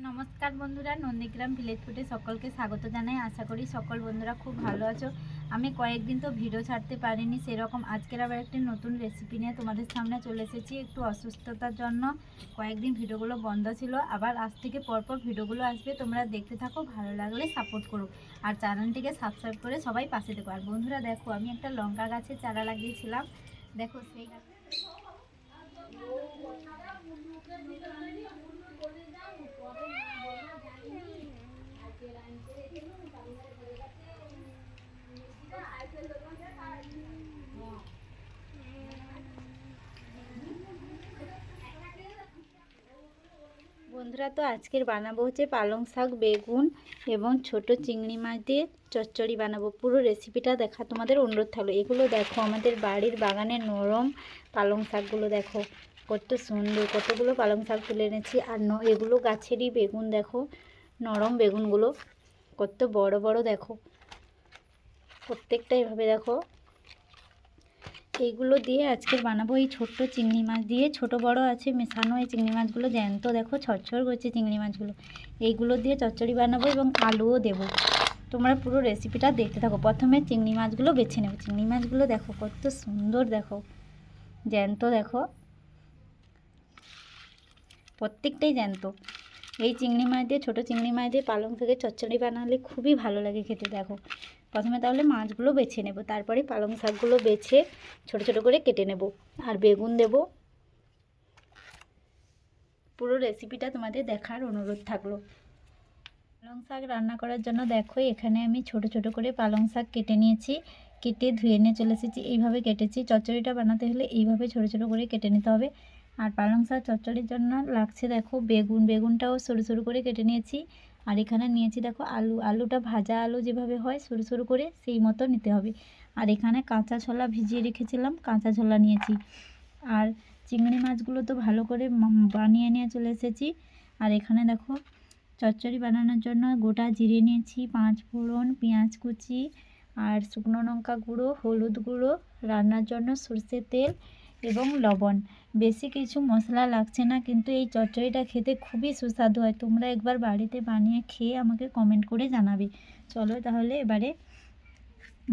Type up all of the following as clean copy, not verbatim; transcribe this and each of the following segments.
নমস্কার বন্ধুরা, নন্দীগ্রাম ভিলেজ ফুডে সকলকে স্বাগত জানাই। আশা করি সকল বন্ধুরা খুব ভালো আছো। আমি কয়েকদিন তো ভিডিও ছাড়তে পারিনি, সেরকম আজকের আবার একটি নতুন রেসিপি নিয়ে তোমাদের সামনে চলে এসেছি। একটু অসুস্থতার জন্য কয়েকদিন ভিডিওগুলো বন্ধ ছিল, আবার আজ থেকে পরপর ভিডিওগুলো আসবে। তোমরা দেখতে থাকো, ভালো লাগলে সাপোর্ট করো আর চ্যানেলটিকে সাবস্ক্রাইব করে সবাই পাশে থেকো। আর বন্ধুরা দেখো, আমি একটা লঙ্কা গাছের চারা লাগিয়েছিলাম, দেখো সেই গাছ বন্ধুরা, তো আজকের বানাবো হচ্ছে পালং শাক, বেগুন এবং ছোট চিংড়ি মাছ দিয়ে চচ্চড়ি বানাবো। পুরো রেসিপিটা দেখা তোমাদের অনুরোধ থাকলো। এগুলো দেখো, আমাদের বাড়ির বাগানের নরম পালং শাকগুলো দেখো কত সুন্দর, কতগুলো পালং শাক তুলে এনেছি। আর এগুলো গাছেরই বেগুন, দেখো নরম বেগুনগুলো কত বড় বড়, দেখো প্রত্যেকটা এভাবে দেখো। এইগুলো দিয়ে আজকে বানাবো এই ছোট্ট চিংড়ি মাছ দিয়ে, ছোট বড় আছে মেশানো। এই চিংড়ি মাছগুলো জ্যান্ত, দেখো ছড়ছড় করছে চিংড়ি মাছগুলো। এইগুলো দিয়ে চচ্চড়ি বানাবো এবং আলুও দেবো। তোমরা পুরো রেসিপিটা দেখতে থাকো। প্রথমে চিংড়ি মাছগুলো বেছে নেব। চিংড়ি মাছগুলো দেখো কত সুন্দর, দেখো জ্যান্ত, দেখো প্রত্যেকটাই জ্যান্ত। এই চিংড়ি মাছ দিয়ে, ছোটো চিংড়ি মাছ দিয়ে পালং শাকের চচ্চড়ি বানালে খুবই ভালো লাগে খেতে। দেখো প্রথমে তাহলে মাছগুলো বেছে নেব, তারপরে পালং শাকগুলো বেছে ছোট ছোট করে কেটে নেব আর বেগুন দেব। পুরো রেসিপিটা তোমাদের দেখার অনুরোধ থাকলো। পালং শাক রান্না করার জন্য দেখো, এখানে আমি ছোট ছোট করে পালং শাক কেটে নিয়েছি, কেটে ধুয়ে নিয়ে চলে এসেছি। এইভাবে কেটেছি। চচ্চড়িটা বানাতে হলে এইভাবে ছোট ছোট করে কেটে নিতে হবে। আর পালং শাক চচ্চড়ির জন্য লাগছে দেখো বেগুন, বেগুনটাও সরু সরু করে কেটে নিয়েছি। আর এখানে নিয়েছি দেখো আলু, আলুটা ভাজা আলু যেভাবে হয় সরু সরু করে সেই মতো নিতে হবে। আর এখানে কাঁচা ছোলা ভিজিয়ে রেখেছিলাম, কাঁচা ছোলা নিয়েছি। আর চিংড়ি মাছগুলো তো ভালো করে বানিয়ে নিয়ে চলে এসেছি। আর এখানে দেখো চচ্চড়ি বানানোর জন্য গোটা জিরে নিয়েছি, 5 ফোড়ন, পেঁয়াজ কুচি আর শুকনো লঙ্কা গুঁড়ো, হলুদ গুঁড়ো, রান্নার জন্য সরষের তেল এবং লবণ। বেশি কিছু মশলা লাগছে না, কিন্তু এই চচ্চড়িটা খেতে খুবই সুস্বাদু হয়। তোমরা একবার বাড়িতে বানিয়ে খেয়ে আমাকে কমেন্ট করে জানাবে। চলো তাহলে এবারে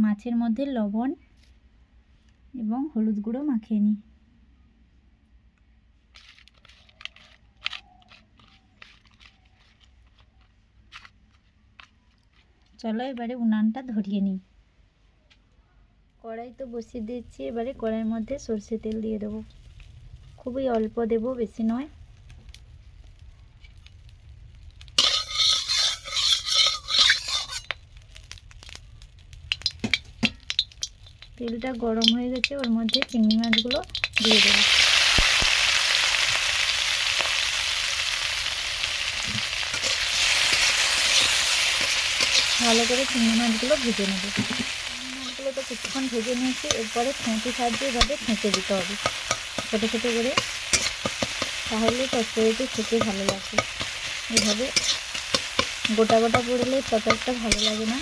মাছের মধ্যে লবণ এবং হলুদ গুঁড়ো মাখিয়ে নিই। চলো এবারে উনানটা ধরিয়ে নিই। কড়াই তো বসিয়ে দিচ্ছি। এবারে কড়াইয়ের মধ্যে সরষে তেল দিয়ে দেবো, খুবই অল্প দেবো, বেশি নয়। তেলটা গরম হয়ে গেছে, ওর মধ্যে চিংড়ি মাছগুলো দিয়ে দেবো। ভালো করে চিংড়ি মাছগুলো ভেজে নেব। চিংড়ি মাছগুলো তো কিছুক্ষণ ভেজে নিয়েছি। এরপরে খুঁটি সাহায্যে এভাবে ছেঁচে দিতে হবে ছোটো ছোটো করে, তাহলে চচ্চড়িটি খেতে ভালো লাগবে। এভাবে গোটা গোটা পড়লে তরকারিটা ভালো লাগে না।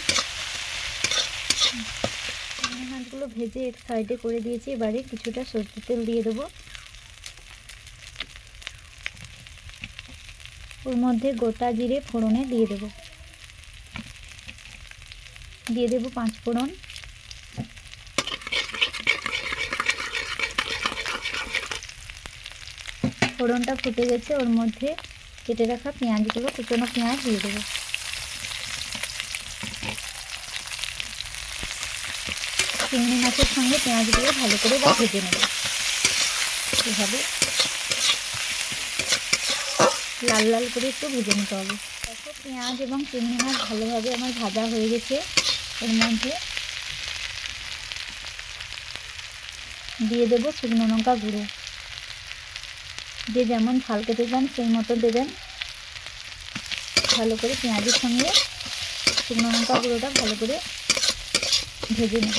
চিংড়ি মাছগুলো ভেজে এক সাইডে করে দিয়েছি। এবারে কিছুটা সরষের তেল দিয়ে দেবো। ওর মধ্যে গোটা জিরে ফোড়নে দিয়ে দেবো। দিয়ে দেবো 5 ফোড়ন। ফোড়নটা ফুটে গেছে, ওর মধ্যে কেটে রাখা পেঁয়াজগুলো, কুচনো পেঁয়াজ দিয়ে দেবো। চিংড়ি মাছের সঙ্গে পেঁয়াজগুলো ভালো করে ভেজে নেব। এভাবে লাল লাল করে একটু ভেজে নিতে হবে। দেখো পেঁয়াজ এবং চিংড়ি মাছ ভালোভাবে আমার ভাজা হয়ে গেছে। এর মধ্যে দিয়ে দেবো শুকনো লঙ্কা গুঁড়ো। যে যেমন ঝাল খেতে চান সেই মতো দেবেন। ভালো করে পেঁয়াজের সঙ্গে শুকনো লঙ্কা গুঁড়োটা ভালো করে ভেজে নেব।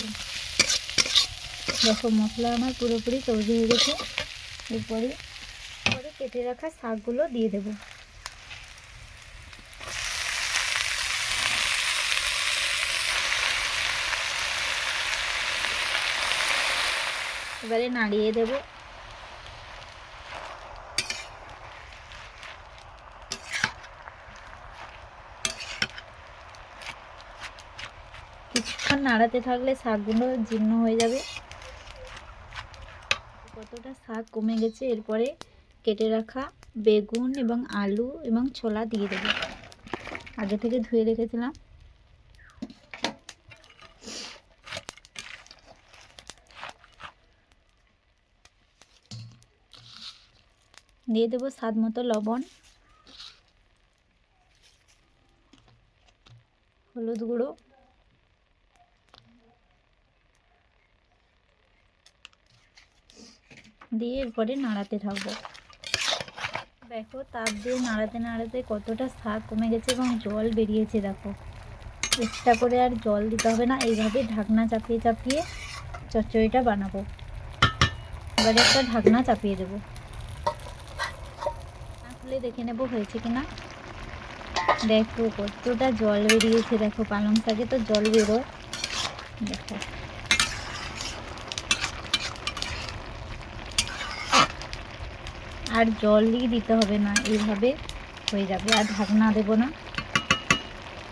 দেখো মশলা আমার পুরোপুরি তৈরি হয়ে গেছে। এরপরে কেটে রাখা শাকগুলো দিয়ে দেব। এবারে নাড়িয়ে দেব। কিছুক্ষণ নাড়াতে থাকলে শাকগুলো জীর্ণ হয়ে যাবে। কতটা শাক কমে গেছে, এরপরে কেটে রাখা বেগুন এবং আলু এবং ছোলা দিয়ে দেবো। আগে থেকে ধুয়ে রেখেছিলাম। দিয়ে দেবো স্বাদ মতো লবণ, হলুদ গুঁড়ো, দিয়ে এরপরে নাড়াতে থাকবো। দেখো তাপ দিয়ে নাড়াতে নাড়াতে কতটা শাক কমে গেছে এবং জল বেরিয়েছে। দেখো এক্সট্রা করে আর জল দিতে হবে না। এইভাবে ঢাকনা চাপিয়ে চাপিয়ে চচ্চড়িটা বানাবো। এবারে একটা ঢাকনা চাপিয়ে দেবো। খুলে দেখে নেব হয়েছে কিনা। দেখো কতটা জল বেরিয়েছে। দেখো পালং শাকে তো জল বেরোয়। দেখো আর জলই দিতে হবে না, এইভাবে হয়ে যাবে। আর ঢাকনা দেবো না,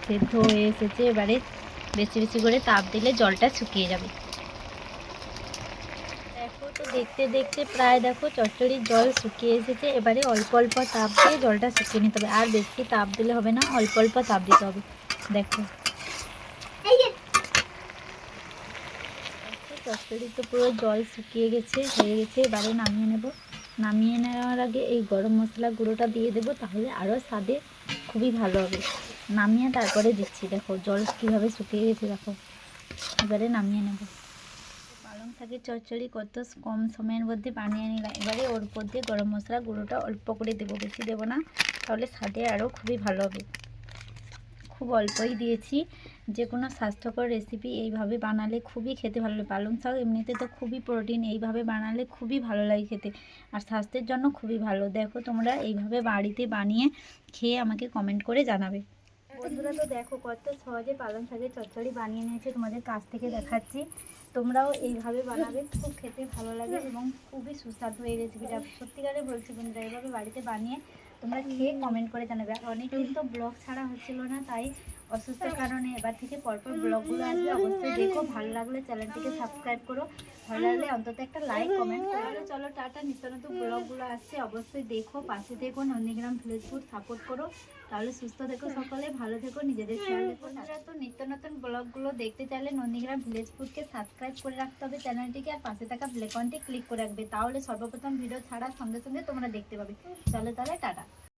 সেদ্ধ হয়ে এসেছে। এবারে বেশি বেশি করে তাপ দিলে জলটা শুকিয়ে যাবে। দেখো তো দেখতে দেখতে প্রায় দেখো চচ্চড়ির জল শুকিয়ে এসেছে। এবারে অল্প অল্প তাপ দিয়ে জলটা শুকিয়ে নিতে হবে। আর বেশি তাপ দিলে হবে না, অল্প অল্প তাপ দিতে হবে। দেখো চচ্চড়ি তো পুরো জল শুকিয়ে গেছে, হয়ে গেছে। এবারে নামিয়ে নেব। নামিয়ে নেওয়ার আগে এই গরম মশলা গুঁড়োটা দিয়ে দেবো, তাহলে আরও স্বাদে খুবই ভালো হবে। নামিয়ে তারপরে দিচ্ছি। দেখো জল কীভাবে শুকিয়ে গেছে। দেখো এবারে নামিয়ে নেব। পালং শাকের চচ্চড়ি কত কম সময়ের মধ্যে বানিয়ে নিলাম। এবারে ওর উপর দিয়ে গরম মশলা গুঁড়োটা অল্প করে দেবো, বেশি দেবো না, তাহলে স্বাদে আরও খুবই ভালো হবে। খুব অল্পই দিয়েছি। যে কোনো স্বাস্থ্যকর রেসিপি এইভাবে বানালে খুবই খেতে ভালো লাগে। পালং শাক এমনিতে তো খুবই প্রোটিন, এইভাবে বানালে খুবই ভালো লাগে খেতে, আর স্বাস্থ্যের জন্য খুবই ভালো। দেখো তোমরা এইভাবে বাড়িতে বানিয়ে খেয়ে আমাকে কমেন্ট করে জানাবে। বন্ধুরা তো দেখো কত সহজে পালং শাকের চচ্চড়ি বানিয়ে নিয়েছে, তোমাদের কাছ থেকে দেখাচ্ছি। তোমরাও এইভাবে বানাবে, খুব খেতে ভালো লাগে এবং খুবই সুস্বাদু এই রেসিপিটা। সত্যিকারে বলছি বন্ধুরা, এইভাবে বাড়িতে বানিয়ে তোমরা খেয়ে কমেন্ট করে জানাবে। আর অনেকদিন তো ব্লগ ছাড়া হচ্ছিল না, তাই অসুস্থতার কারণে এবার থেকে পরপর ব্লগগুলো আসবে। অবশ্যই দেখো, ভালো লাগলে চ্যানেলটিকে সাবস্ক্রাইব করো, ভালো লাগলে অন্তত একটা লাইক কমেন্ট করো। চলো টাটা। নিত্য নতুন ব্লগগুলো আসছে, অবশ্যই দেখো, পাশে থেকো, নন্দীগ্রাম ভিলেজ ফুড সাপোর্ট করো। তাহলে সুস্থ থেকো সকলে, ভালো থেকো, নিজেদের খেয়াল রেখো। তারা তো নিত্য নতুন ব্লগগুলো দেখতে চাইলে নন্দীগ্রাম ভিলেজ ফুডকে সাবস্ক্রাইব করে রাখতে হবে চ্যানেলটিকে, আর পাশে থাকা বেল আইকনটি ক্লিক করে রাখবে, তাহলে সর্বপ্রথম ভিডিও ছাড়ার সঙ্গে সঙ্গে তোমরা দেখতে পাবে। চলো তাহলে টাটা।